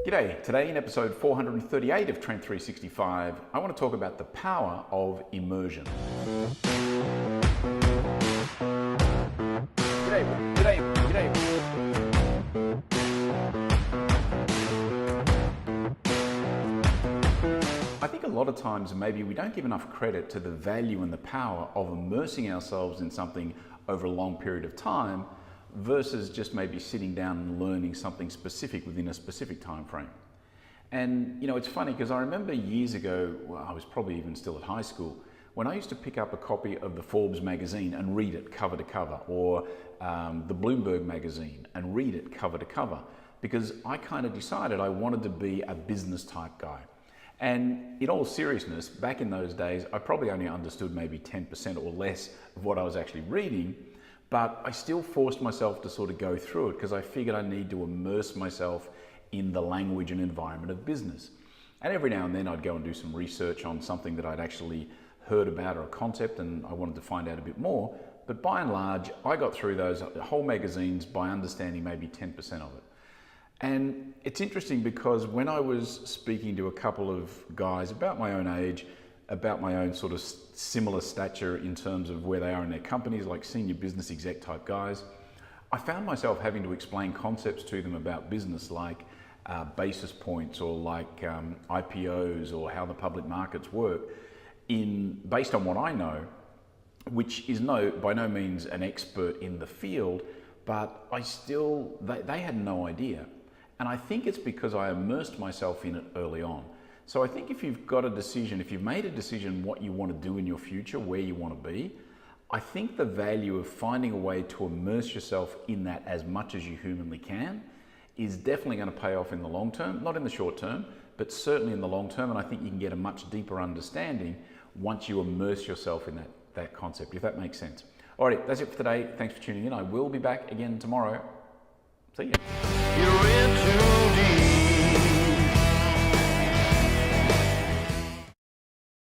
G'day, today in episode 438 of Trent365, I want to talk about the power of immersion. G'day. I think a lot of times maybe we don't give enough credit to the value and the power of immersing ourselves in something over a long period of time versus just maybe sitting down and learning something specific within a specific time frame. And you know, it's funny because I remember years ago, well, I was probably even still at high school, when I used to pick up a copy of the Forbes magazine and read it cover to cover, or the Bloomberg magazine and read it cover to cover, because I kind of decided I wanted to be a business type guy. And in all seriousness, back in those days, I probably only understood maybe 10% or less of what I was actually reading, but I still forced myself to sort of go through it because I figured I need to immerse myself in the language and environment of business. And every now and then I'd go and do some research on something that I'd actually heard about or a concept and I wanted to find out a bit more. But by and large, I got through those whole magazines by understanding maybe 10% of it. And it's interesting because when I was speaking to a couple of guys about my own age, about my own sort of similar stature in terms of where they are in their companies, like senior business exec type guys, I found myself having to explain concepts to them about business like basis points or like IPOs or how the public markets work based on what I know, which is by no means an expert in the field, but they had no idea. And I think it's because I immersed myself in it early on. So I think if you've made a decision what you want to do in your future, where you want to be, I think the value of finding a way to immerse yourself in that as much as you humanly can is definitely going to pay off in the long term, not in the short term, but certainly in the long term. And I think you can get a much deeper understanding once you immerse yourself in that concept, if that makes sense. All right, that's it for today. Thanks for tuning in. I will be back again tomorrow. See ya.